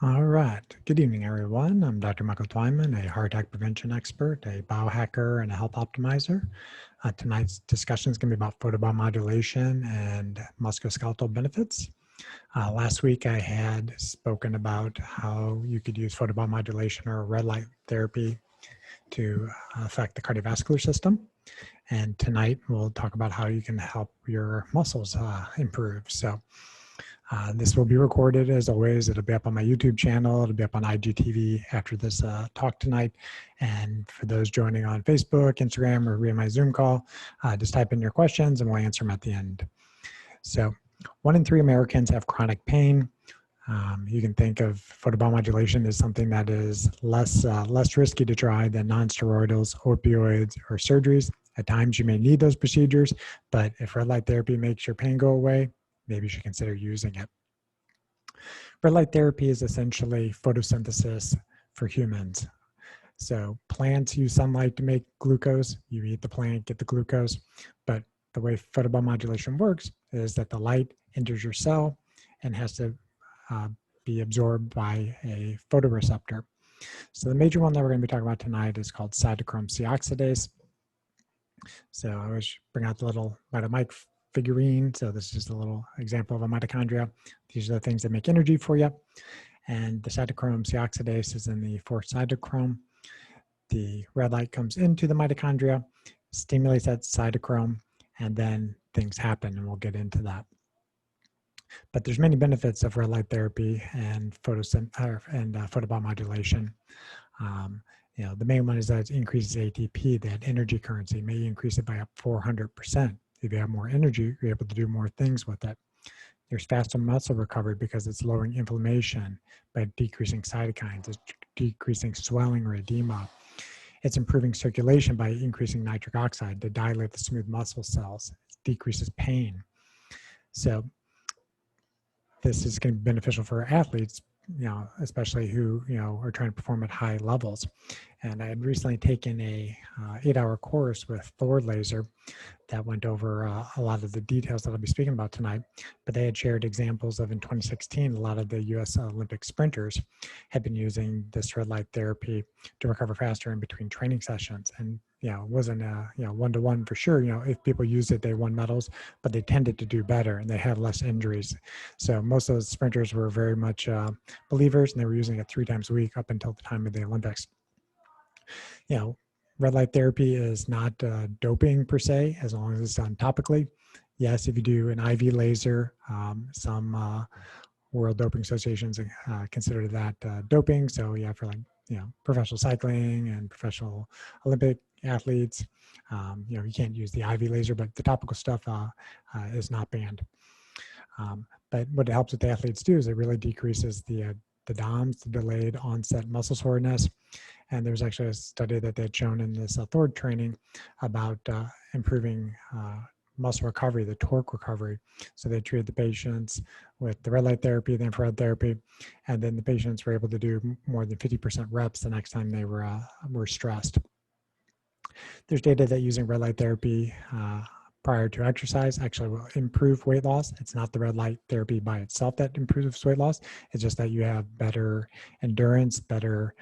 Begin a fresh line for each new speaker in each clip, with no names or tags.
All right. Good evening, everyone. I'm Dr. Michael Twyman, a heart attack prevention expert, a biohacker, and a health optimizer. Tonight's discussion is going to be about photobiomodulation and musculoskeletal benefits. Last week, I had spoken about how you could use photobiomodulation or red light therapy to affect the cardiovascular system. And tonight, we'll talk about how you can help your muscles improve. So this will be recorded as always. It'll be up on my YouTube channel. It'll be up on IGTV after this talk tonight. And for those joining on Facebook, Instagram, or via my Zoom call, just type in your questions and we'll answer them at the end. So 1 in 3 Americans have chronic pain. You can think of photobiomodulation as something that is less risky to try than non-steroidals, opioids, or surgeries. At times you may need those procedures, but if red light therapy makes your pain go away, maybe you should consider using it. Red light therapy is essentially photosynthesis for humans. So plants use sunlight to make glucose. You eat the plant, get the glucose. But the way photobiomodulation works is that the light enters your cell and has to be absorbed by a photoreceptor. So the major one that we're going to be talking about tonight is called Cytochrome C Oxidase. So I always bring out the little Mic figurine. So this is just a little example of a mitochondria. These are the things that make energy for you. And the cytochrome C oxidase is in the 4th cytochrome. The red light comes into the mitochondria, stimulates that cytochrome, and then things happen, and we'll get into that. But there's many benefits of red light therapy and photobiomodulation. The main one is that it increases ATP, that energy currency, may increase it by up 400%. If you have more energy, you're able to do more things with it. There's faster muscle recovery because it's lowering inflammation by decreasing cytokines. It's decreasing swelling or edema. It's improving circulation by increasing nitric oxide to dilate the smooth muscle cells. It decreases pain. So this is going to be beneficial for athletes, especially who, are trying to perform at high levels. And I had recently taken a 8-hour course with Thor Laser that went over a lot of the details that I'll be speaking about tonight. But they had shared examples of in 2016, a lot of the U.S. Olympic sprinters had been using this red light therapy to recover faster in between training sessions. And it wasn't one-to-one for sure. If people used it, they won medals, but they tended to do better and they had less injuries. So most of those sprinters were very much believers, and they were using it 3 times a week up until the time of the Olympics. Red light therapy is not doping per se, as long as it's done topically. Yes, if you do an IV laser, some World Doping Associations consider that doping. So yeah, for professional cycling and professional Olympic athletes, you can't use the IV laser, but the topical stuff is not banned. But what it helps with the athletes do is it really decreases the DOMS, the delayed onset muscle soreness. And there's actually a study that they had shown in this Thor training about improving muscle recovery, the torque recovery. So they treated the patients with the red light therapy, the infrared therapy, and then the patients were able to do more than 50% reps the next time they were stressed. There's data that using red light therapy prior to exercise actually will improve weight loss. It's not the red light therapy by itself that improves weight loss. It's just that you have better endurance, better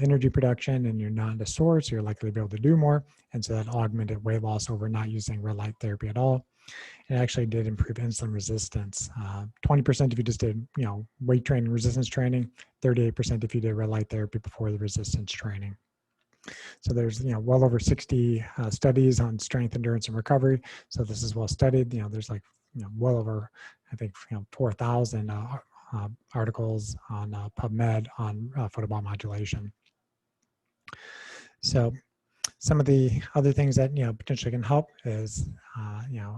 energy production, and you're not as sore, so you're likely to be able to do more. And so that augmented weight loss over not using red light therapy at all. It actually did improve insulin resistance. 20% if you just did, weight training, resistance training, 38% if you did red light therapy before the resistance training. So there's, well over 60 studies on strength, endurance, and recovery. So this is well studied. There's well over, I think, 4,000 articles on PubMed on photobiomodulation. So some of the other things that, potentially can help is,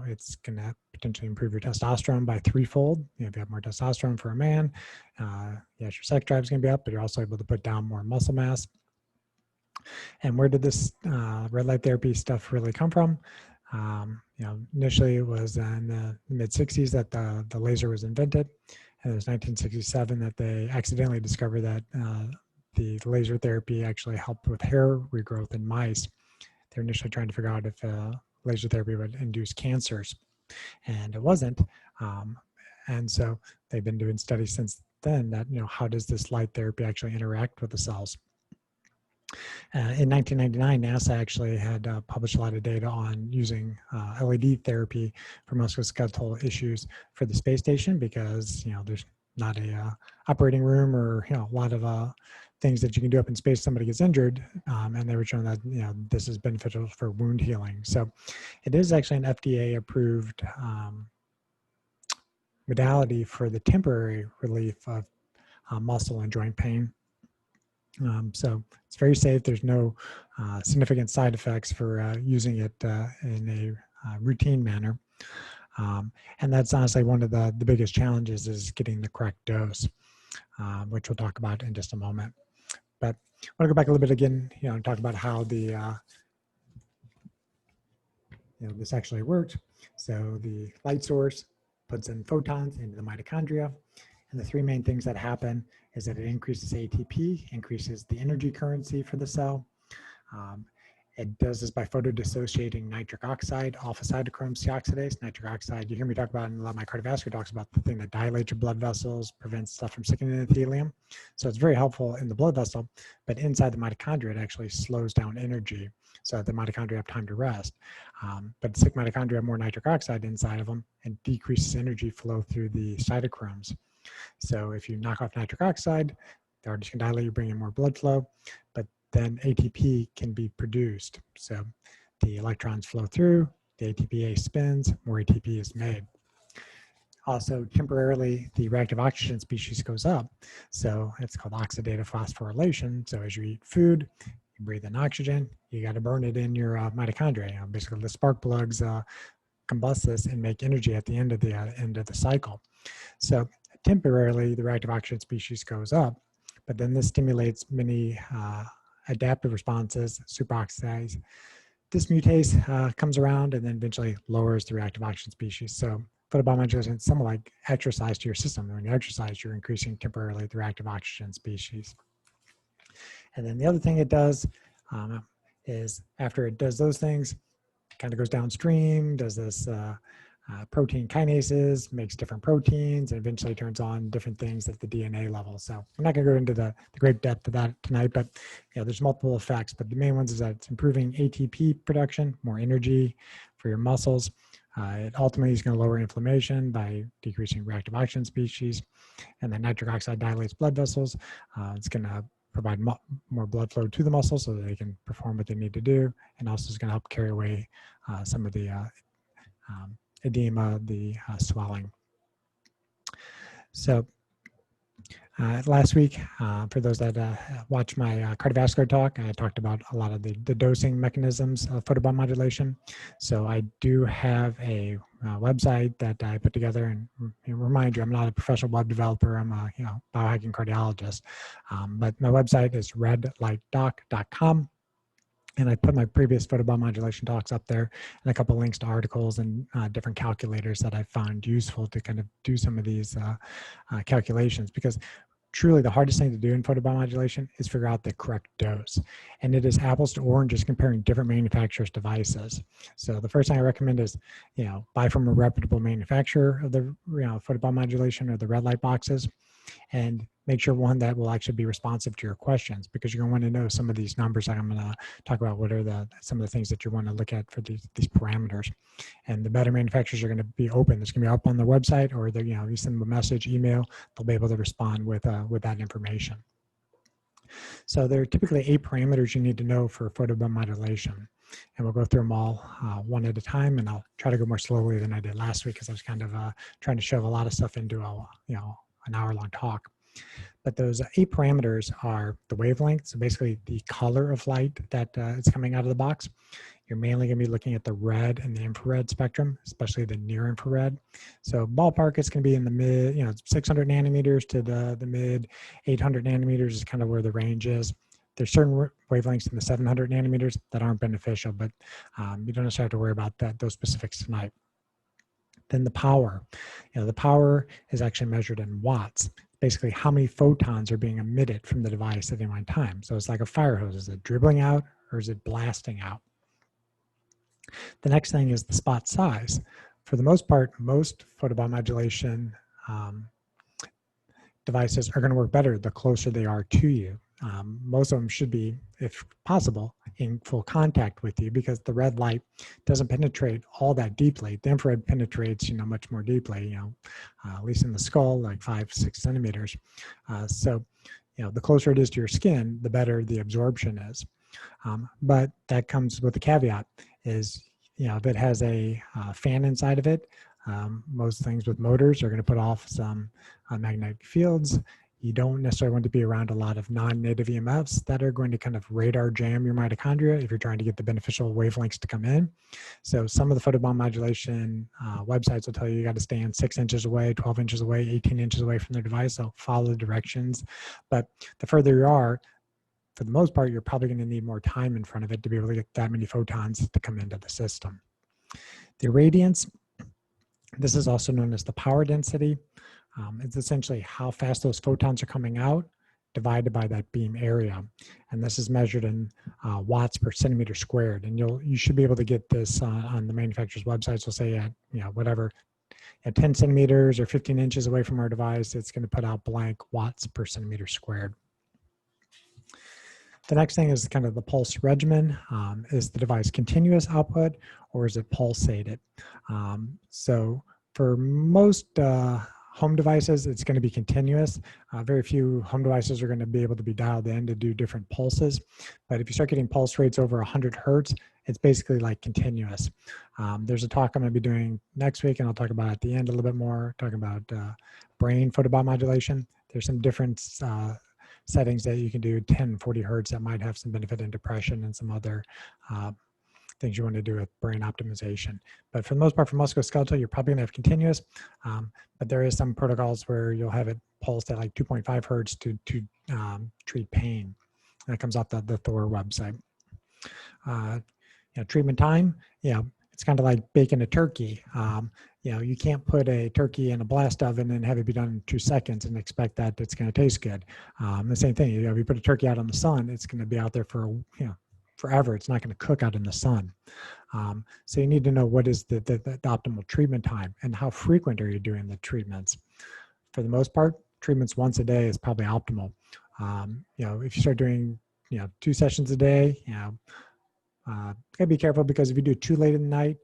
it's going to potentially improve your testosterone by 3-fold. If you have more testosterone for a man, yes, your sex drive is going to be up, but you're also able to put down more muscle mass. And where did this red light therapy stuff really come from? Initially it was in the mid-60s that the laser was invented. And it was 1967 that they accidentally discovered that the laser therapy actually helped with hair regrowth in mice. They were initially trying to figure out if laser therapy would induce cancers, and it wasn't. And so they've been doing studies since then that, how does this light therapy actually interact with the cells? In 1999, NASA actually had published a lot of data on using LED therapy for musculoskeletal issues for the space station, because there's not a operating room or a lot of things that you can do up in space. Somebody gets injured, and they were showing that this is beneficial for wound healing. So it is actually an FDA approved modality for the temporary relief of muscle and joint pain. So it's very safe. There's no significant side effects for using it in a routine manner. And that's honestly one of the biggest challenges, is getting the correct dose, which we'll talk about in just a moment. But I want to go back a little bit again, and talk about how the this actually works. So the light source puts in photons into the mitochondria, and the three main things that happen is that it increases ATP, increases the energy currency for the cell. It does this by photodissociating nitric oxide off of cytochrome C oxidase. Nitric oxide, you hear me talk about in a lot of my cardiovascular talks about the thing that dilates your blood vessels, prevents stuff from sticking in the endothelium. So it's very helpful in the blood vessel, but inside the mitochondria, it actually slows down energy so that the mitochondria have time to rest. But sick mitochondria have more nitric oxide inside of them and decreases energy flow through the cytochromes. So if you knock off nitric oxide, the arteries can dilate, you bring in more blood flow, but then ATP can be produced. So the electrons flow through, the ATPase spins, more ATP is made. Also, temporarily, the reactive oxygen species goes up. So it's called oxidative phosphorylation. So as you eat food, you breathe in oxygen, you got to burn it in your mitochondria. Basically, the spark plugs combust this and make energy at the end of the cycle. So temporarily, the reactive oxygen species goes up, but then this stimulates many adaptive responses, superoxidase. Dismutase comes around and then eventually lowers the reactive oxygen species. So photobiomodulation is somewhat like exercise to your system. When you exercise, you're increasing temporarily the reactive oxygen species. And then the other thing it does is after it does those things, it kind of goes downstream, does this protein kinases, makes different proteins, and eventually turns on different things at the DNA level. So I'm not going to go into the great depth of that tonight, but there's multiple effects. But the main ones is that it's improving ATP production, more energy for your muscles. It ultimately is going to lower inflammation by decreasing reactive oxygen species, and then nitric oxide dilates blood vessels. It's going to provide more blood flow to the muscles so that they can perform what they need to do, and also is going to help carry away some of the edema, the swelling. So last week, for those that watched my cardiovascular talk, I talked about a lot of the dosing mechanisms of photobiomodulation. So I do have a website that I put together, and remind you, I'm not a professional web developer. I'm a biohacking cardiologist, but my website is redlightdoc.com. And I put my previous photobiomodulation talks up there, and a couple links to articles and different calculators that I found useful to kind of do some of these calculations, because truly the hardest thing to do in photobiomodulation is figure out the correct dose. And it is apples to oranges comparing different manufacturers' devices. So the first thing I recommend is, buy from a reputable manufacturer of the photobiomodulation or the red light boxes, and make sure one that will actually be responsive to your questions, because you're going to want to know some of these numbers that I'm going to talk about. What are some of the things that you want to look at for these parameters? And the better manufacturers are going to be open. It's going to be up on their website, or you send them a message, email, they'll be able to respond with that information. So there are typically 8 parameters you need to know for photobiomodulation, and we'll go through them all one at a time. And I'll try to go more slowly than I did last week, because I was kind of trying to shove a lot of stuff into an hour-long talk. But those 8 parameters are the wavelength, so basically the color of light that is coming out of the box. You're mainly going to be looking at the red and the infrared spectrum, especially the near infrared. So ballpark, it's going to be in the mid, 600 nanometers to the mid 800 nanometers is kind of where the range is. There's certain wavelengths in the 700 nanometers that aren't beneficial, but you don't necessarily have to worry about those specifics tonight. Then the power. The power is actually measured in watts. Basically, how many photons are being emitted from the device at any one time. So it's like a fire hose. Is it dribbling out or is it blasting out? The next thing is the spot size. For the most part, most photobiomodulation devices are going to work better the closer they are to you. Most of them should be, if possible, in full contact with you because the red light doesn't penetrate all that deeply. The infrared penetrates, much more deeply, at least in the skull, like 5-6 centimeters. So, the closer it is to your skin, the better the absorption is. But that comes with a caveat is, if it has a fan inside of it, most things with motors are going to put off some magnetic fields. You don't necessarily want to be around a lot of non-native EMFs that are going to kind of radar jam your mitochondria if you're trying to get the beneficial wavelengths to come in. So some of the photobiomodulation websites will tell you got to stand 6 inches away, 12 inches away, 18 inches away from the device. So follow the directions. But the further you are, for the most part, you're probably going to need more time in front of it to be able to get that many photons to come into the system. The irradiance, this is also known as the power density. It's essentially how fast those photons are coming out divided by that beam area. And this is measured in watts per centimeter squared. And you should be able to get this on the manufacturer's websites. Will say at, whatever, at 10 centimeters or 15 inches away from our device, it's going to put out blank watts per centimeter squared. The next thing is kind of the pulse regimen. Is the device continuous output or is it pulsated? So for most home devices, it's going to be continuous. Very few home devices are going to be able to be dialed in to do different pulses. But if you start getting pulse rates over 100 hertz, it's basically like continuous. There's a talk I'm going to be doing next week, and I'll talk about at the end a little bit more, talking about brain photobiomodulation. There's some different settings that you can do, 10, 40 hertz, that might have some benefit in depression and some other things you want to do with brain optimization. But for the most part, for musculoskeletal, you're probably going to have continuous, but there is some protocols where you'll have it pulsed at like 2.5 hertz to treat pain. That comes off the Thor website. Treatment time, it's kind of like baking a turkey. You can't put a turkey in a blast oven and have it be done in 2 seconds and expect that it's going to taste good. The same thing, if you put a turkey out on the sun, it's going to be out there for forever. It's not going to cook out in the sun. So you need to know what is the optimal treatment time and how frequent are you doing the treatments. For the most part, treatments once a day is probably optimal. If you start doing 2 sessions a day, gotta be careful because if you do it too late in the night,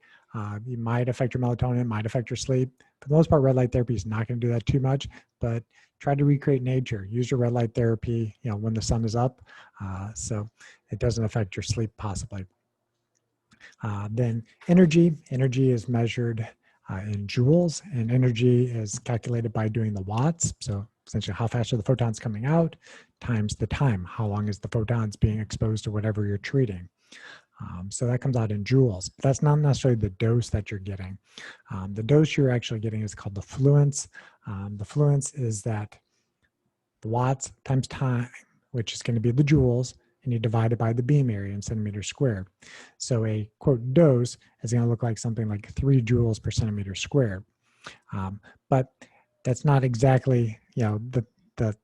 you might affect your melatonin, might affect your sleep. For the most part, red light therapy is not going to do that too much, but try to recreate nature. Use your red light therapy, when the sun is up, so it doesn't affect your sleep possibly. Then energy is measured in joules, and energy is calculated by doing the watts. So essentially how fast are the photons coming out times the time. How long is the photons being exposed to whatever you're treating? So that comes out in joules. But that's not necessarily the dose that you're getting. The dose you're actually getting is called the fluence. The fluence is that the watts times time, which is going to be the joules, and you divide it by the beam area in centimeters squared. So a quote dose is going to look like something like 3 joules per centimeter squared. But that's not exactly the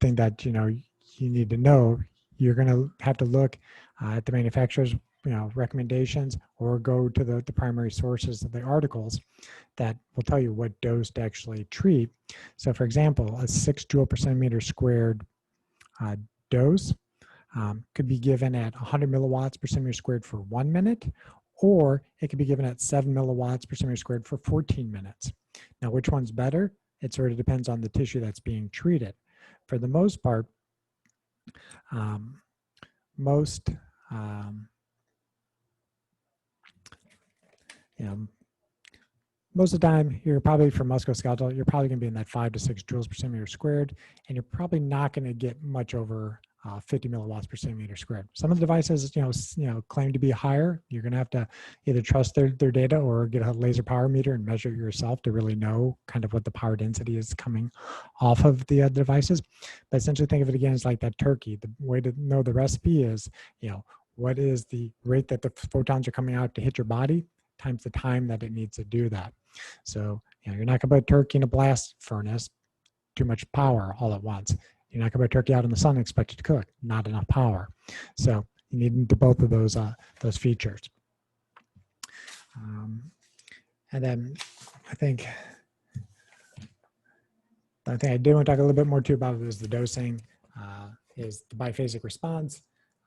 thing that you need to know. You're going to have to look at the manufacturer's recommendations or go to the primary sources of the articles that will tell you what dose to actually treat. So for example, a 6 joule per centimeter squared dose could be given at 100 milliwatts per centimeter squared for 1 minute, or it could be given at 7 milliwatts per centimeter squared for 14 minutes. Now, which one's better? It sort of depends on the tissue that's being treated. For the most part, most of the time, you're probably for musculoskeletal, you're probably going to be in that 5 to 6 joules per centimeter squared, and you're probably not going to get much over 50 milliwatts per centimeter squared. Some of the devices, claim to be higher. You're going to have to either trust their data or get a laser power meter and measure it yourself to really know kind of what the power density is coming off of the devices. But essentially, think of it again as like that turkey. The way to know the recipe is, what is the rate that the photons are coming out to hit your body times the time that it needs to do that. So, you're not going to put a turkey in a blast furnace, too much power all at once. You're not going to put a turkey out in the sun and expect it to cook, not enough power. So you need both of those features. And then I think The thing I did want to talk a little bit more too about is the dosing, is the biphasic response.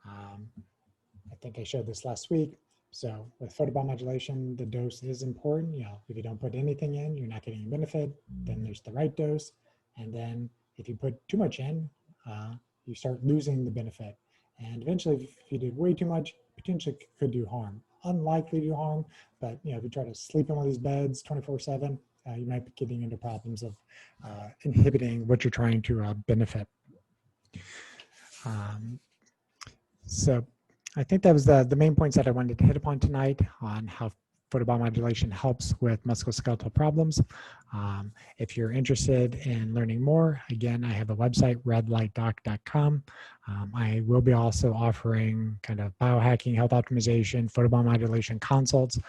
I think I showed this last week. So with photobiomodulation, the dose is important. If you don't put anything in, you're not getting a benefit. Then there's the right dose. And then if you put too much in, you start losing the benefit. And eventually, if you did way too much, potentially could do harm. Unlikely to do harm, but if you try to sleep in one of these beds 24/7, you might be getting into problems of inhibiting what you're trying to benefit. So I think that was the main points that I wanted to hit upon tonight on how photobiomodulation helps with musculoskeletal problems. If you're interested in learning more, again, I have a website, redlightdoc.com. I will be also offering kind of biohacking, health optimization, photobiomodulation consults.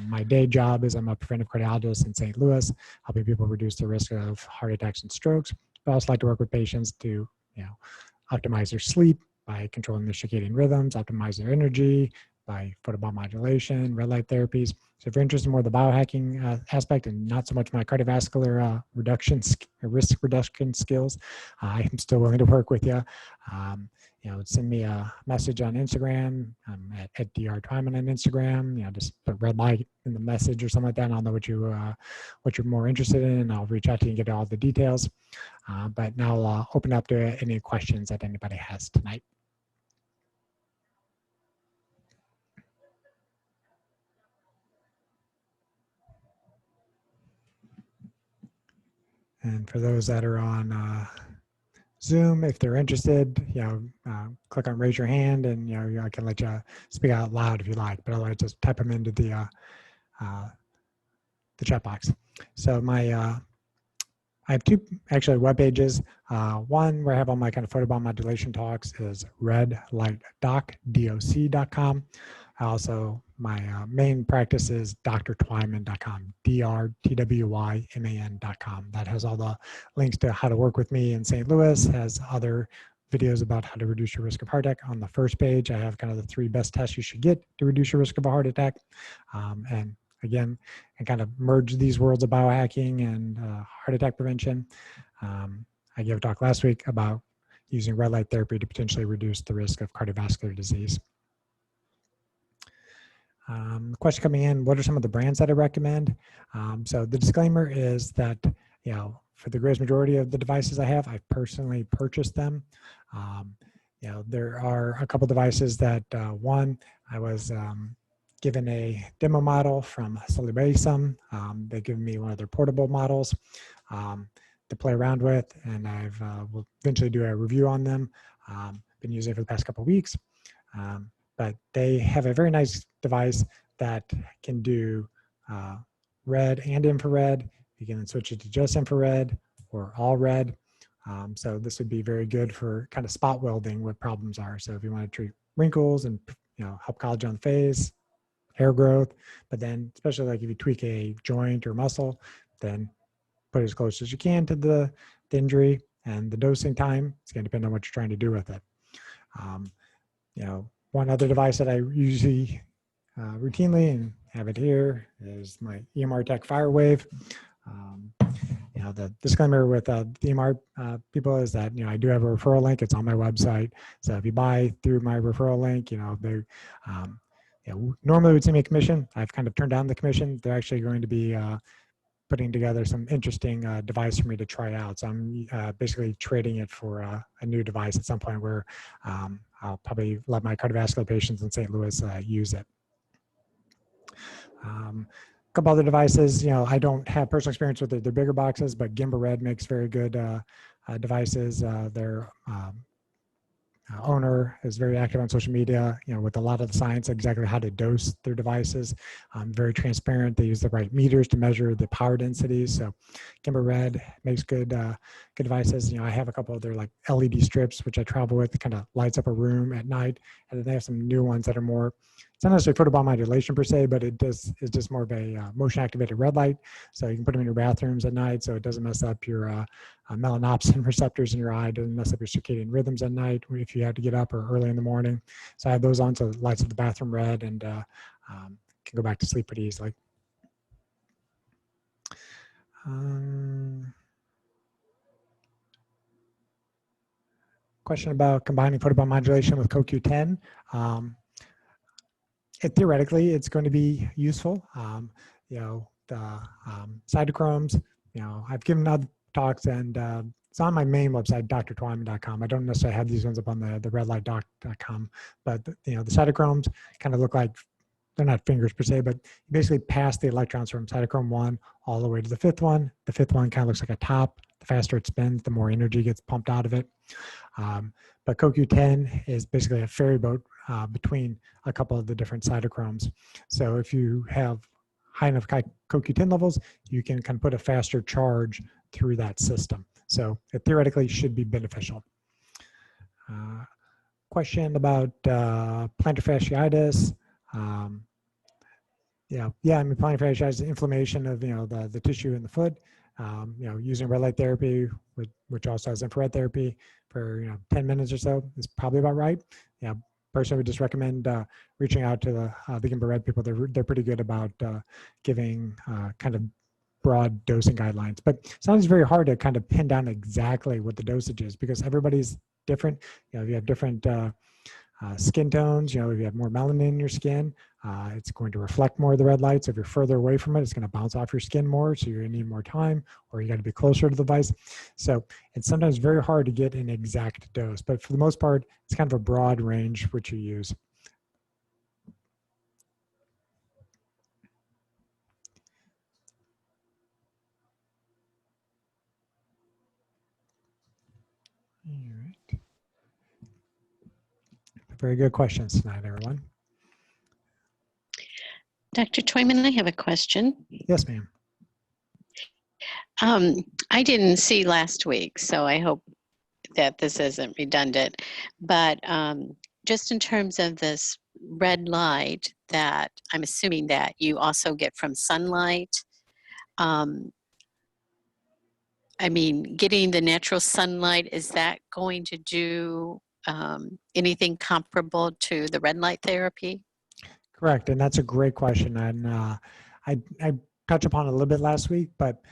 My day job is I'm a preventive cardiologist in St. Louis, helping people reduce the risk of heart attacks and strokes. But I also like to work with patients to optimize their sleep by controlling their circadian rhythms, optimize their energy by photobiomodulation, red light therapies. So if you're interested in more of the biohacking aspect and not so much my cardiovascular risk reduction skills, I am still willing to work with you. Send me a message on Instagram. I'm at Dr. Twyman on Instagram. Just put red light in the message or something like that, and I'll know what you're more interested in, and I'll reach out to you and get all the details. But now I'll open up to any questions that anybody has tonight. And for those that are on Zoom, if they're interested, click on raise your hand, and I can let you speak out loud if you like. But otherwise, just type them into the chat box. So I have two actually web pages. One where I have all my kind of photobiomodulation talks is redlightdoc.com. Also, my main practice is drtwyman.com, drtwyman.com. That has all the links to how to work with me in St. Louis, has other videos about how to reduce your risk of heart attack. On the first page, I have kind of the 3 best tests you should get to reduce your risk of a heart attack. And again, and kind of merge these worlds of biohacking and heart attack prevention. I gave a talk last week about using red light therapy to potentially reduce the risk of cardiovascular disease. Question coming in, what are some of the brands that I recommend? So the disclaimer is that, for the greatest majority of the devices I have, I've personally purchased them. There are a couple devices that, one, I was given a demo model from Pulsated. They give me one of their portable models to play around with, and will eventually do a review on them. Been using it for the past couple of weeks. But they have a very nice device that can do red and infrared. You can switch it to just infrared or all red. So this would be very good for kind of spot welding what problems are. So if you want to treat wrinkles and help collagen on the face, hair growth, but then especially like if you tweak a joint or muscle, then put it as close as you can to the injury, and the dosing time, it's going to depend on what you're trying to do with it. One other device that I usually routinely and have it here is my EMR Tech FireWave. The disclaimer with the EMR people is that, I do have a referral link. It's on my website. So if you buy through my referral link, they normally would send me a commission. I've kind of turned down the commission. They're actually going to be putting together some interesting device for me to try out. So I'm basically trading it for a new device at some point where I'll probably let my cardiovascular patients in St. Louis use it. A couple other devices, I don't have personal experience with it. They're bigger boxes, but GimbaRed makes very good devices. Their owner is very active on social media, with a lot of the science, exactly how to dose their devices. Very transparent. They use the right meters to measure the power densities. So GimbaRed makes good devices. I have a couple of their like LED strips, which I travel with. It kind of lights up a room at night. And then they have some new ones that are more, it's not necessarily photobiomodulation per se, but it's just more of a motion activated red light. So you can put them in your bathrooms at night, so it doesn't mess up your melanopsin receptors in your eye, doesn't mess up your circadian rhythms at night if you have to get up or early in the morning. So I have those on, so it lights up the bathroom red, and can go back to sleep pretty easily. Question about combining photobiomodulation with CoQ10. Theoretically, it's going to be useful. The cytochromes, I've given other talks, and it's on my main website, drtwyman.com. I don't necessarily have these ones up on the redlightdoc.com, but the cytochromes kind of look like, they're not fingers per se, but you basically pass the electrons from cytochrome 1 all the way to the fifth one. The fifth one kind of looks like a top. The faster it spins, the more energy gets pumped out of it. But CoQ10 is basically a ferry boat between a couple of the different cytochromes. So if you have high enough CoQ10 levels, you can kind of put a faster charge through that system. So it theoretically should be beneficial. Question about plantar fasciitis. Plantar fasciitis is inflammation of the tissue in the foot. Using red light therapy, which also has infrared therapy, for 10 minutes or so is probably about right. Personally, would just recommend reaching out to the infrared people. They're pretty good about giving kind of broad dosing guidelines. But sometimes it's very hard to kind of pin down exactly what the dosage is, because everybody's different. You have different skin tones. If you have more melanin in your skin, it's going to reflect more of the red light. So if you're further away from it, it's going to bounce off your skin more. So you're going to need more time, or you got to be closer to the device. So it's sometimes very hard to get an exact dose, but for the most part, it's kind of a broad range which you use. All right. Very good questions tonight, everyone.
Dr. Twyman, I have a question.
Yes, ma'am.
I didn't see last week, so I hope that this isn't redundant, but just in terms of this red light that I'm assuming that you also get from sunlight, getting the natural sunlight, is that going to do anything comparable to the red light therapy?
Correct, and that's a great question, and I touched upon it a little bit last week, but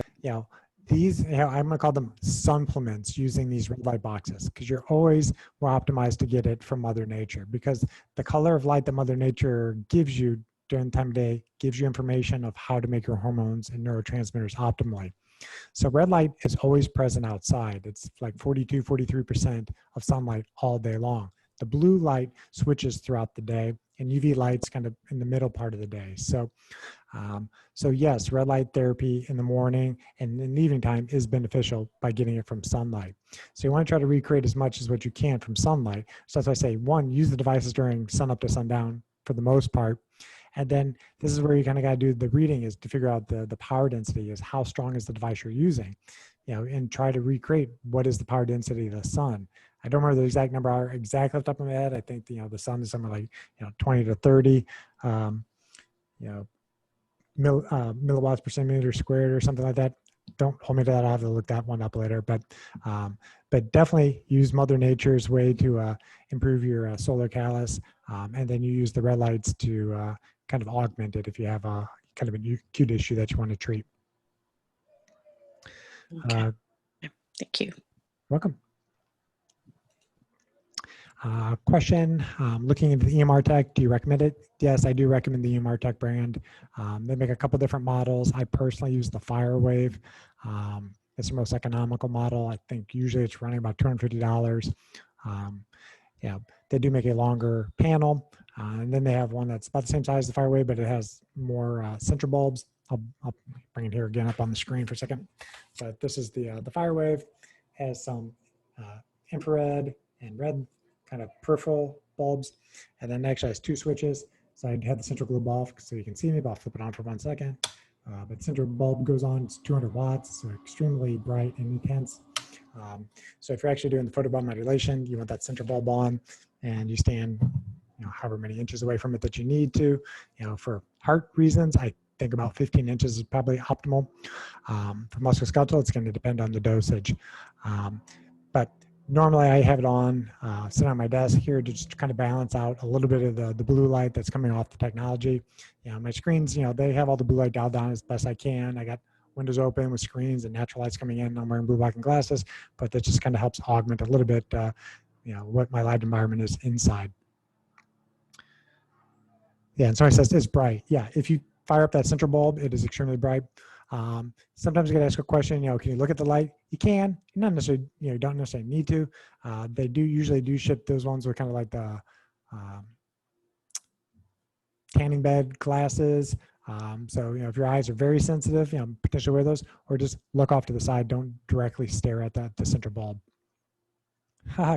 these, I'm going to call them supplements using these red light boxes, because you're always more optimized to get it from Mother Nature, because the color of light that Mother Nature gives you during the time of day gives you information of how to make your hormones and neurotransmitters optimally. So red light is always present outside. It's like 42, 43% of sunlight all day long. The blue light switches throughout the day, and UV light's kind of in the middle part of the day. So yes, red light therapy in the morning and in the evening time is beneficial by getting it from sunlight. So you want to try to recreate as much as what you can from sunlight. So as I say, one, use the devices during sun up to sundown for the most part. And then this is where you kind of got to do the reading, is to figure out the power density, is how strong is the device you're using, and try to recreate what is the power density of the sun. I don't remember the exact number exactly off the top of my head. I think the sun is somewhere like 20 to 30 milliwatts per centimeter squared or something like that. Don't hold me to that. I'll have to look that one up later. But definitely use Mother Nature's way to improve your solar callus, and then you use the red lights to kind of augment it if you have a kind of an acute issue that you want to treat.
Okay. Thank you.
Welcome. Question, looking into the EMR Tech, do you recommend it? Yes, I do recommend the EMR Tech brand. They make a couple different models. I personally use the FireWave. It's the most economical model. I think usually it's running about $250. They do make a longer panel, and then they have one that's about the same size as the FireWave, but it has more central bulbs. I'll bring it here again up on the screen for a second. But this is the FireWave. Has some infrared and red kind of peripheral bulbs, and then actually has two switches. So I had the central globe off so you can see me, but I'll flip it on for 1 second. But central bulb goes on, it's 200 watts, so extremely bright and intense. So if you're actually doing the photobiomodulation, you want that central bulb on, and you stand however many inches away from it that you need to. For heart reasons, I think about 15 inches is probably optimal. For musculoskeletal, it's going to depend on the dosage. But normally I have it on, sitting on my desk here to just kind of balance out a little bit of the blue light that's coming off the technology. My screens, they have all the blue light dialed down as best I can. I got windows open with screens and natural lights coming in. I'm wearing blue blocking glasses, but that just kind of helps augment a little bit, what my light environment is inside. Yeah, and somebody says it's bright. Yeah, if you fire up that central bulb, it is extremely bright. Sometimes you get to ask a question, can you look at the light? You can. You not necessarily, you don't necessarily need to. They usually do ship those ones with kind of like the tanning bed glasses. So, if your eyes are very sensitive, potentially wear those, or just look off to the side. Don't directly stare at the central bulb.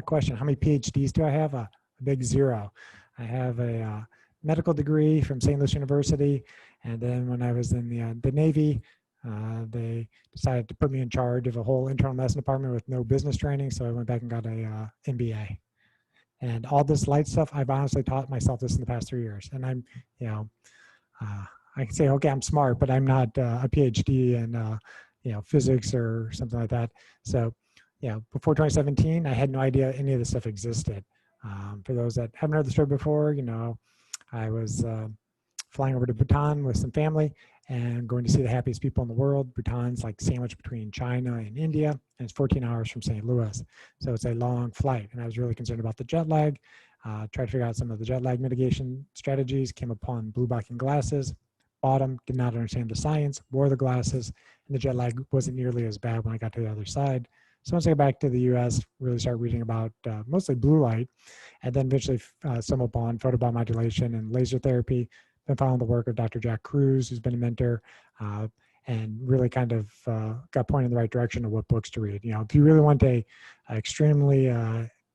Question, how many PhDs do I have? A big 0. I have a medical degree from St. Louis University. And then when I was in the Navy, they decided to put me in charge of a whole internal medicine department with no business training. So I went back and got a MBA. And all this light stuff, I've honestly taught myself this in the past 3 years. And I'm, I can say, okay, I'm smart, but I'm not a PhD in, physics or something like that. So, before 2017, I had no idea any of this stuff existed. For those that haven't heard the story before, I was flying over to Bhutan with some family and going to see the happiest people in the world. Bhutan's like sandwiched between China and India, and it's 14 hours from St. Louis. So it's a long flight, and I was really concerned about the jet lag. Tried to figure out some of the jet lag mitigation strategies, came upon blue blocking glasses, bought them, did not understand the science, wore the glasses, and the jet lag wasn't nearly as bad when I got to the other side. So once I got back to the US, really started reading about mostly blue light, and then eventually stumbled upon photobiomodulation and laser therapy. Been following the work of Dr. Jack Cruz, who's been a mentor, and really kind of got pointed in the right direction of what books to read. If you really want a extremely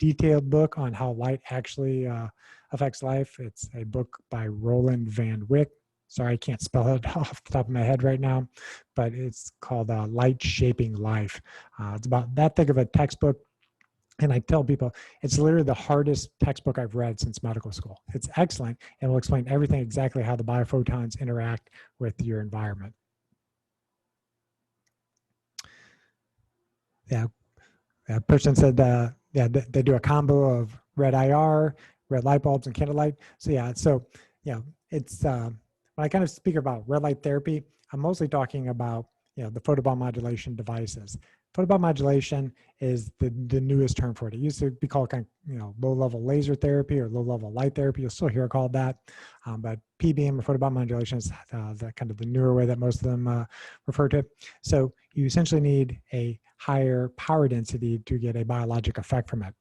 detailed book on how light actually affects life, it's a book by Roland Van Wyck. Sorry, I can't spell it off the top of my head right now, but it's called Light Shaping Life. It's about that thick of a textbook. And I tell people, it's literally the hardest textbook I've read since medical school. It's excellent and will explain everything exactly how the biophotons interact with your environment. Yeah, that person said, they do a combo of red IR, red light bulbs, and candlelight. So it's when I kind of speak about red light therapy, I'm mostly talking about the photobiomodulation devices. Photobiomodulation is the newest term for it. It used to be called low-level laser therapy or low-level light therapy. You'll still hear it called that, but PBM or photobiomodulation is the kind of the newer way that most of them refer to it. So you essentially need a higher power density to get a biologic effect from it.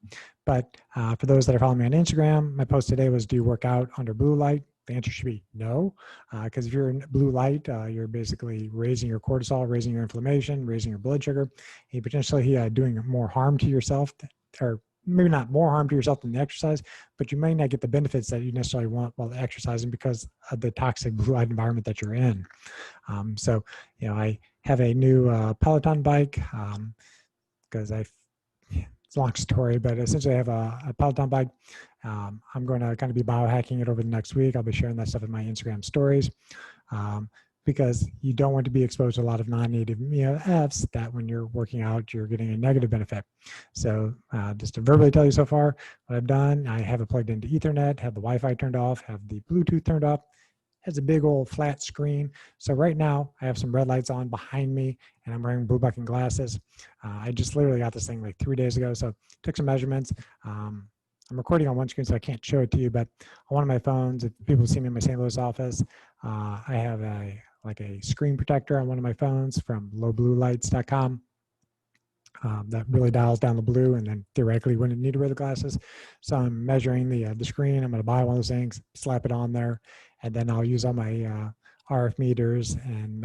But for those that are following me on Instagram, my post today was, do you work out under blue light? The answer should be no, because if you're in blue light, you're basically raising your cortisol, raising your inflammation, raising your blood sugar, and potentially doing more harm to yourself, or maybe not more harm to yourself than the exercise, but you may not get the benefits that you necessarily want while exercising because of the toxic blue light environment that you're in. So, I have a new Peloton bike because it's a long story, but essentially I have a Peloton bike. I'm going to kind of be biohacking it over the next week. I'll be sharing that stuff in my Instagram stories because you don't want to be exposed to a lot of non-native Fs that when you're working out, you're getting a negative benefit. So just to verbally tell you so far, what I've done, I have it plugged into Ethernet, have the Wi-Fi turned off, have the Bluetooth turned off. Has a big old flat screen. So right now I have some red lights on behind me and I'm wearing blue blocking glasses. I just literally got this thing like 3 days ago. So took some measurements. I'm recording on one screen, so I can't show it to you, but on one of my phones, if people see me in my St. Louis office, I have a screen protector on one of my phones from lowbluelights.com. That really dials down the blue, and then theoretically wouldn't need to wear the glasses. So I'm measuring the screen. I'm going to buy one of those things, slap it on there, and then I'll use all my RF meters and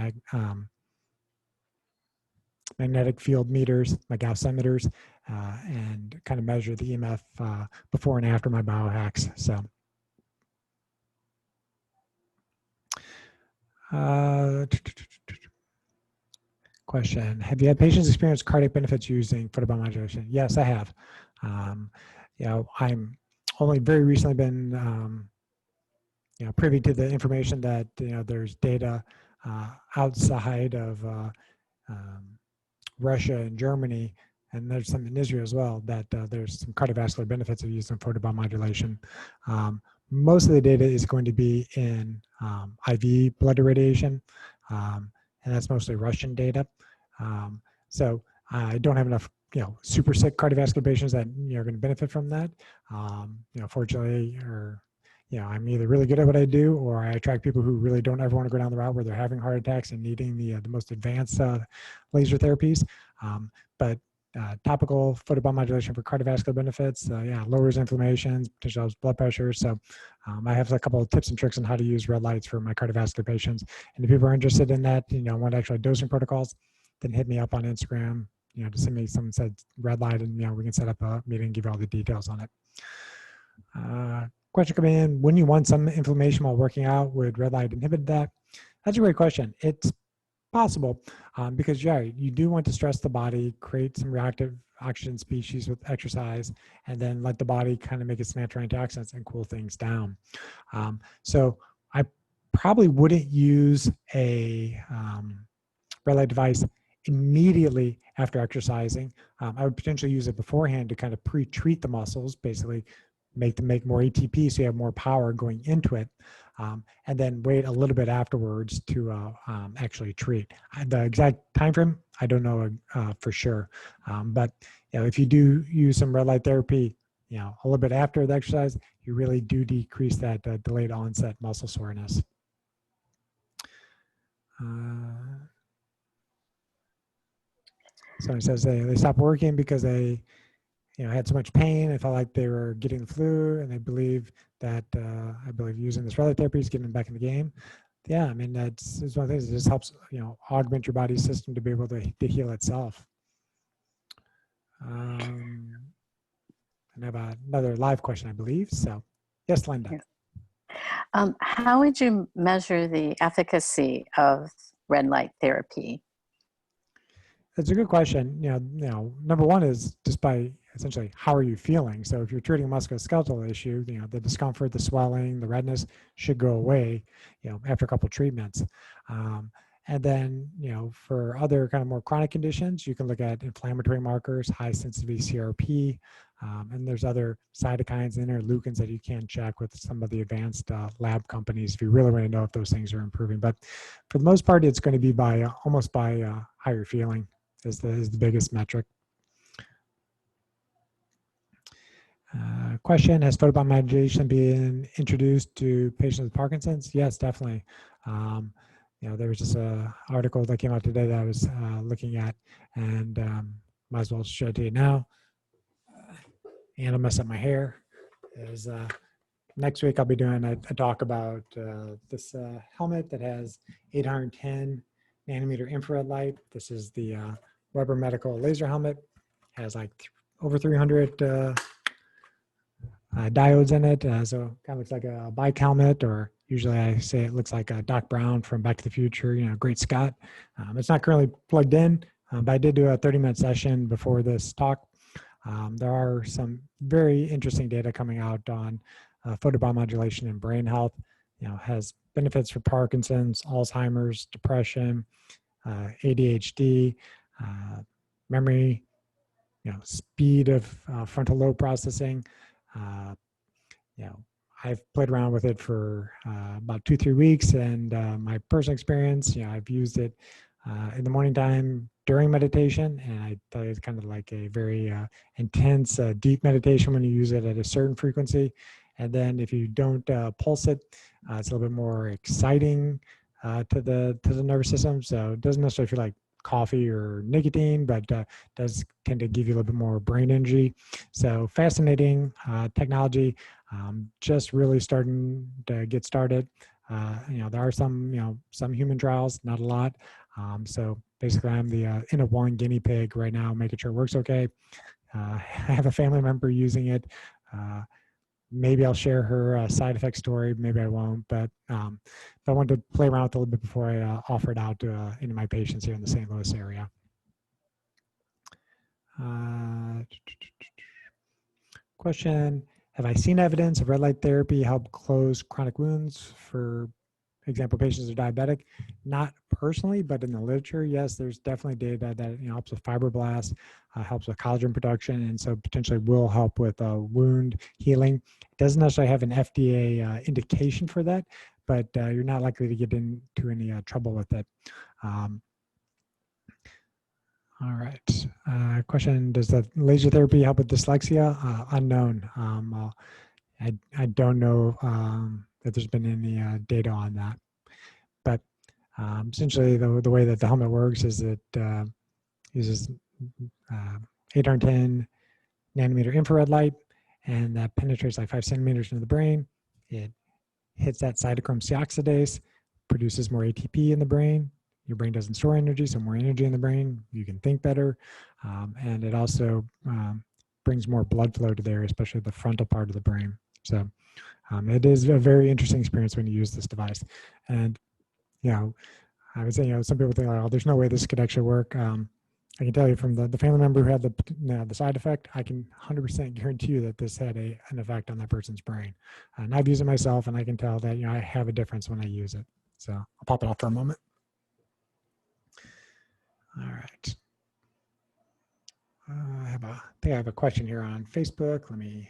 magnetic field meters, my Gauss emitters, and kind of measure the EMF before and after my biohacks. So. Question, have you had patients experience cardiac benefits using photobiomodulation? Yes, I have. I'm only very recently been privy to the information that there's data outside of Russia and Germany, and there's some in Israel as well, that there's some cardiovascular benefits of using photobiomodulation. Most of the data is going to be in IV blood irradiation, and that's mostly Russian data. So I don't have enough super sick cardiovascular patients that are going to benefit from that. Fortunately, or I'm either really good at what I do, or I attract people who really don't ever want to go down the route where they're having heart attacks and needing the most advanced laser therapies. But topical photobiomodulation for cardiovascular benefits, lowers inflammation, potentially helps blood pressure. So I have a couple of tips and tricks on how to use red lights for my cardiovascular patients. And if people are interested in that, want actual dosing protocols, then hit me up on Instagram. To send me someone said red light, and we can set up a meeting and give you all the details on it. Question coming in: when you want some inflammation while working out, would red light inhibit that? That's a great question. It's possible because you do want to stress the body, create some reactive oxygen species with exercise, and then let the body kind of make its natural antioxidants and cool things down. So I probably wouldn't use a red light device immediately after exercising. I would potentially use it beforehand to kind of pre-treat the muscles, basically make them make more ATP so you have more power going into it, and then wait a little bit afterwards to actually treat. The exact time frame, I don't know for sure, but if you do use some red light therapy, a little bit after the exercise, you really do decrease that delayed onset muscle soreness. Someone says they stopped working because they had so much pain. They felt like they were getting the flu, and they believe that I believe using this red light therapy is getting them back in the game. Yeah, I mean it's one of the things that just helps augment your body's system to be able to heal itself. And I have another live question, I believe. So, yes, Linda.
How would you measure the efficacy of red light therapy?
That's a good question. Number one is just by essentially how are you feeling. So if you're treating a musculoskeletal issue, the discomfort, the swelling, the redness should go away, after a couple of treatments. And then, for other kind of more chronic conditions, you can look at inflammatory markers, high sensitivity CRP, and there's other cytokines and interleukins that you can check with some of the advanced lab companies if you really want to know if those things are improving. But for the most part, it's going to be by almost by how you're feeling is the biggest metric. Question: has photobiomodulation been introduced to patients with Parkinson's? Yes, definitely. There was just an article that came out today that I was looking at, and might as well show it to you now. And I'll mess up my hair. Next week I'll be doing a talk about this helmet that has 810 nanometer infrared light. This is the Weber Medical laser helmet. It has like over 300 diodes in it, so kind of looks like a bike helmet, or usually I say it looks like Doc Brown from Back to the Future, Great Scott. It's not currently plugged in, but I did do a 30-minute session before this talk. There are some very interesting data coming out on photobiomodulation and brain health. Has benefits for Parkinson's, Alzheimer's, depression, ADHD, memory, speed of frontal lobe processing. I've played around with it for about 2-3 weeks, and my personal experience, I've used it in the morning time during meditation, and I tell you it's kind of like a very intense, deep meditation when you use it at a certain frequency. And then if you don't pulse it, it's a little bit more exciting to the nervous system. So it doesn't necessarily feel like coffee or nicotine, but does tend to give you a little bit more brain energy. So fascinating technology, just really starting to get started. There are some human trials, not a lot. So basically I'm the N of 1 guinea pig right now, making sure it works okay. I have a family member using it. Maybe I'll share her side effect story. Maybe I won't, but I wanted to play around with it a little bit before I offer it out to any of my patients here in the St. Louis area. Question: have I seen evidence of red light therapy help close chronic wounds? For example, patients who are diabetic? Not personally, but in the literature, yes, there's definitely data that helps with fibroblasts, helps with collagen production, and so potentially will help with wound healing. It doesn't necessarily have an FDA indication for that, but you're not likely to get into any trouble with it. All right. Question, does the laser therapy help with dyslexia? Unknown. I don't know that there's been any data on that. But essentially, the way that the helmet works is it uses 810 nanometer infrared light, and that penetrates like 5 centimeters into the brain. It hits that cytochrome C oxidase, produces more ATP in the brain. Your brain doesn't store energy, so more energy in the brain, you can think better. And it also brings more blood flow to there, especially the frontal part of the brain. So it is a very interesting experience when you use this device. And, you know, I would say, you know, some people think, like, oh, there's no way this could actually work. I can tell you from the family member who had the side effect, I can 100% guarantee you that this had an effect on that person's brain. And I've used it myself, and I can tell that, you know, I have a difference when I use it. So I'll pop it off for a moment. All right. I think I have a question here on Facebook. Let me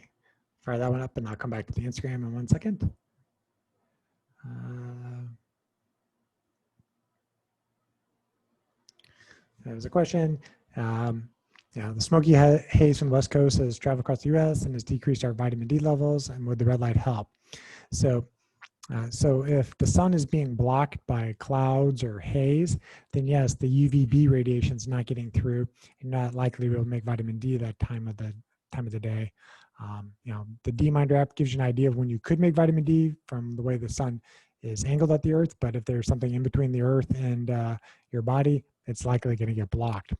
fire that one up, and I'll come back to the Instagram in 1 second. There's a question. The smoky haze from the West Coast has traveled across the U.S. and has decreased our vitamin D levels, and would the red light help? So if the sun is being blocked by clouds or haze, then yes, the UVB radiation is not getting through, and not likely will make vitamin D that time of the day. The D Minder app gives you an idea of when you could make vitamin D from the way the sun is angled at the Earth, but if there's something in between the Earth and your body, it's likely going to get blocked.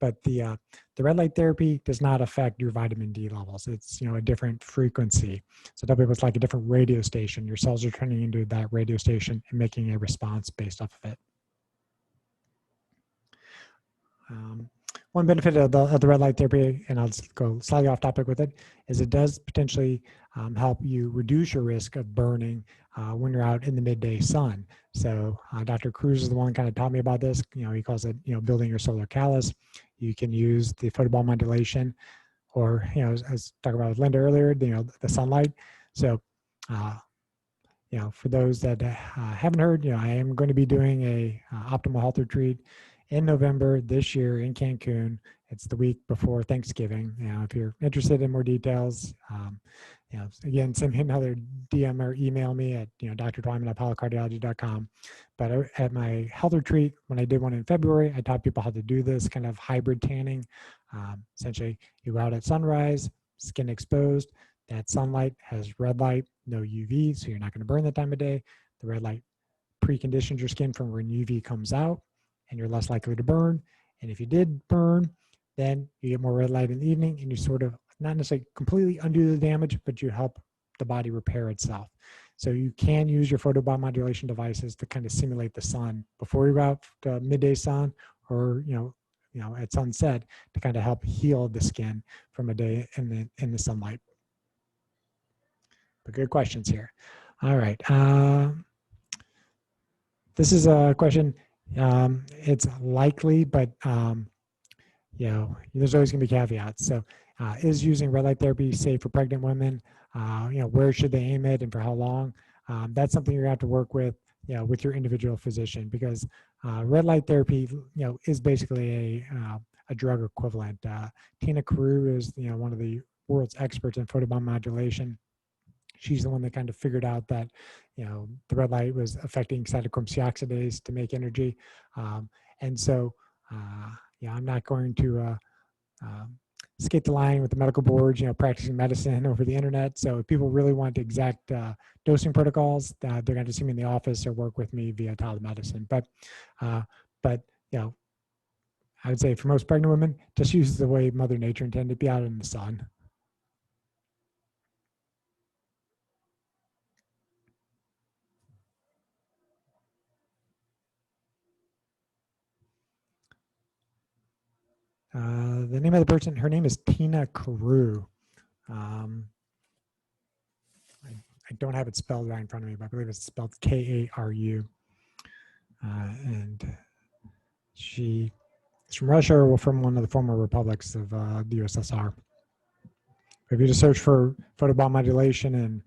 But the red light therapy does not affect your vitamin D levels. It's, you know, a different frequency. So tell people it's like a different radio station. Your cells are turning into that radio station and making a response based off of it. One benefit of the red light therapy, and I'll just go slightly off topic with it, is it does potentially help you reduce your risk of burning when you're out in the midday sun. So Dr. Cruz is the one who kind of taught me about this. You know, he calls it, you know, building your solar callus. You can use the photobiomodulation, or, you know, as talked about with Linda earlier, you know, the sunlight. So, you know, for those that haven't heard, you know, I am going to be doing a optimal health retreat in November this year in Cancun. It's the week before Thanksgiving. You know, if you're interested in more details, you know, again, send me another DM or email me at, you know, drtwyman@apollocardiology.com. But at my health retreat, when I did one in February, I taught people how to do this kind of hybrid tanning. Essentially, you go out at sunrise, skin exposed. That sunlight has red light, no UV, so you're not going to burn that time of day. The red light preconditions your skin from when UV comes out, and you're less likely to burn. And if you did burn, then you get more red light in the evening, and you sort of not necessarily completely undo the damage, but you help the body repair itself. So you can use your photobiomodulation devices to kind of simulate the sun before you go out to midday sun, or you know at sunset, to kind of help heal the skin from a day in the sunlight. But good questions here. All right. This is a question. It's likely, but you know, there's always going to be caveats. So, is using red light therapy safe for pregnant women? You know, where should they aim it and for how long? That's something you're going to have to work with, you know, with your individual physician, because red light therapy, you know, is basically a drug equivalent. Tina Carew is, you know, one of the world's experts in photobiomodulation. She's the one that kind of figured out that, you know, the red light was affecting cytochrome C oxidase to make energy. And so, yeah, I'm not going to skate the line with the medical boards, you know, practicing medicine over the internet. So if people really want exact dosing protocols, they're going to see me in the office or work with me via telemedicine. But you know, I would say for most pregnant women, just use the way Mother Nature intended, be out in the sun. The name of the person, her name is Tina Carew. I don't have it spelled right in front of me, but I believe it's spelled K-A-R-U. And she is from Russia, or from one of the former republics of the USSR. If you just search for photobiomodulation and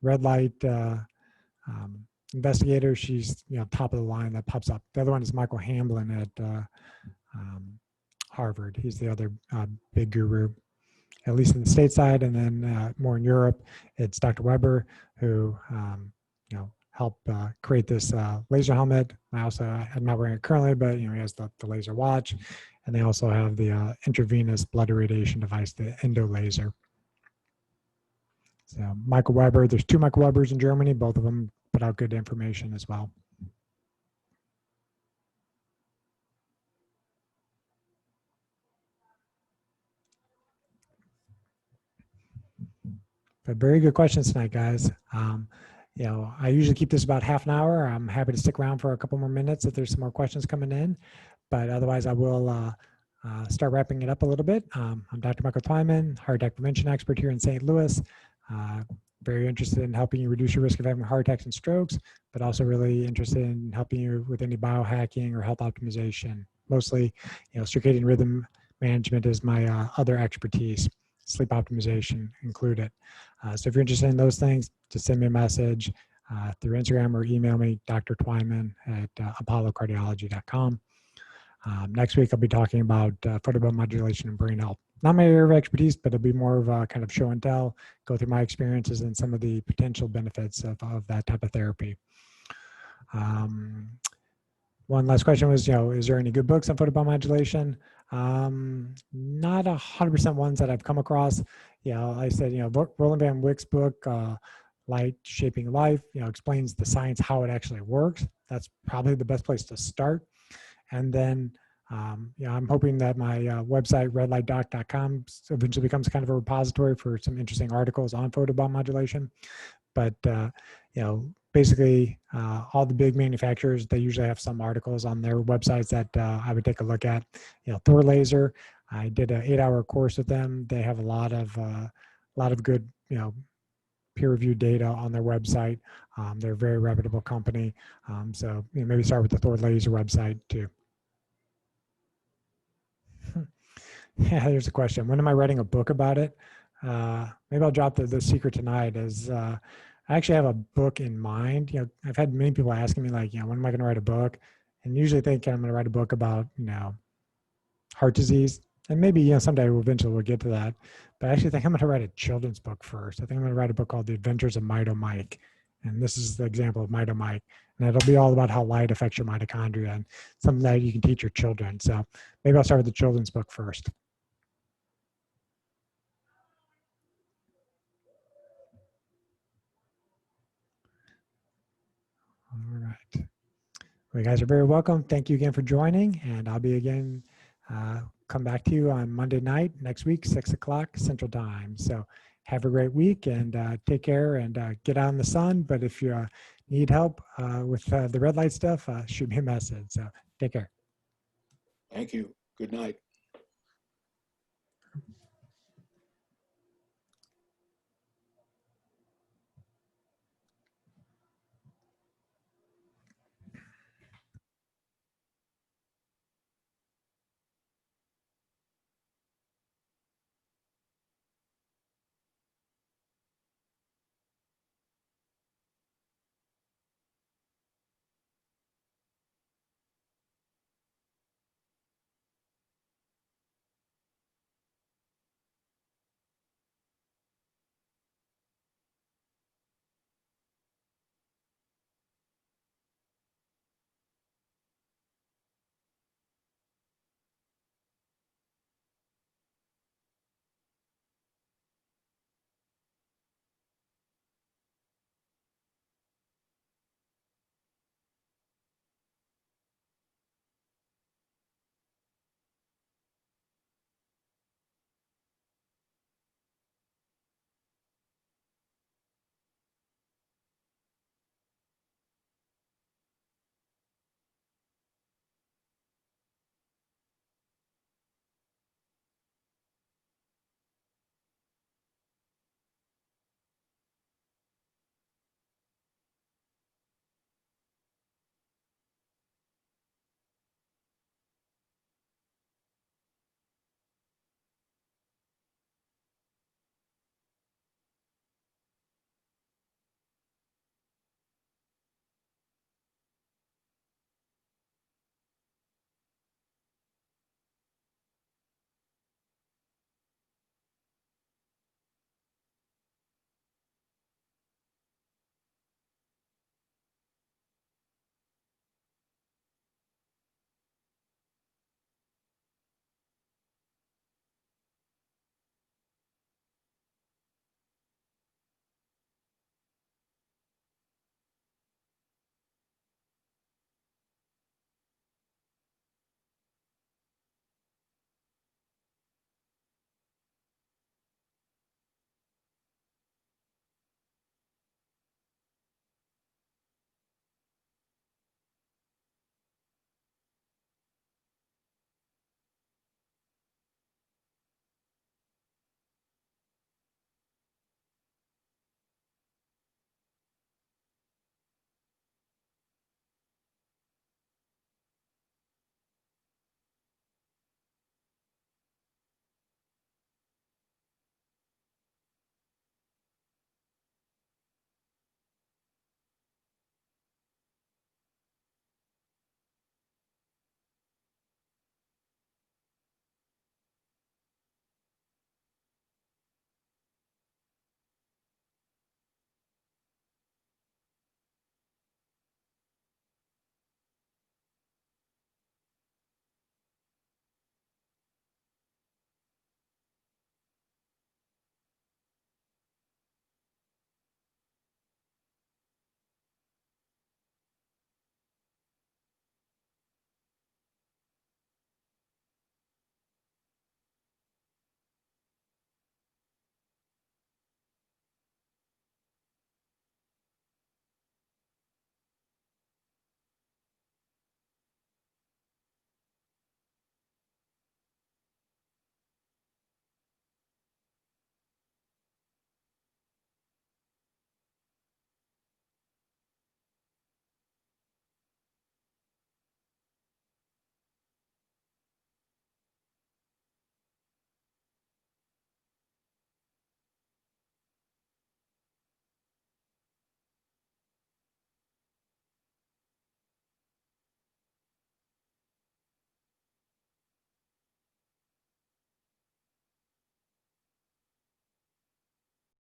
red light investigator, she's, you know, top of the line that pops up. The other one is Michael Hamblin at Harvard. He's the other big guru, at least in the stateside, and then more in Europe, it's Dr. Weber, who helped create this laser helmet. I'm not wearing it currently, but he has the laser watch, and they also have the intravenous blood irradiation device, the endo laser. So Michael Weber, there's 2 Michael Webers in Germany. Both of them put out good information as well. But very good questions tonight, guys. I usually keep this about half an hour. I'm happy to stick around for a couple more minutes if there's some more questions coming in. But otherwise, I will start wrapping it up a little bit. I'm Dr. Michael Twyman, heart attack prevention expert here in St. Louis. Very interested in helping you reduce your risk of having heart attacks and strokes, but also really interested in helping you with any biohacking or health optimization. Mostly, circadian rhythm management is my other expertise. Sleep optimization included. So if you're interested in those things, just send me a message through Instagram or email me, Dr. Twyman at apollocardiology.com. Next week, I'll be talking about photobiomodulation and brain health. Not my area of expertise, but it'll be more of a kind of show and tell, go through my experiences and some of the potential benefits of that type of therapy. One last question was, is there any good books on photobiomodulation? Not 100% ones that I've come across. I said, Roland Van Wyck's book, Light Shaping Life, explains the science, how it actually works. That's probably the best place to start. And then, I'm hoping that my website, redlightdoc.com, eventually becomes kind of a repository for some interesting articles on photobiomodulation. But, basically all the big manufacturers, they usually have some articles on their websites that I would take a look at. Thor Laser, I did an 8-hour course with them. They have a lot of good, peer-reviewed data on their website. They're a very reputable company. So maybe start with the Thor Laser website too. Yeah, there's a question. When am I writing a book about it? Maybe I'll drop the secret tonight. I actually have a book in mind. I've had many people asking me like, when am I going to write a book? And usually think I'm going to write a book about, heart disease. And maybe, someday eventually we'll get to that. But I actually think I'm going to write a children's book first. I think I'm going to write a book called The Adventures of Mito Mike. And this is the example of Mito Mike. And it'll be all about how light affects your mitochondria and something that you can teach your children. So maybe I'll start with the children's book first. All right. Well, you guys are very welcome. Thank you again for joining. And I'll be again, come back to you on Monday night next week, 6 o'clock Central Time. So have a great week and take care and get out in the sun. But if you need help with the red light stuff, shoot me a message. So take care.
Thank you. Good night.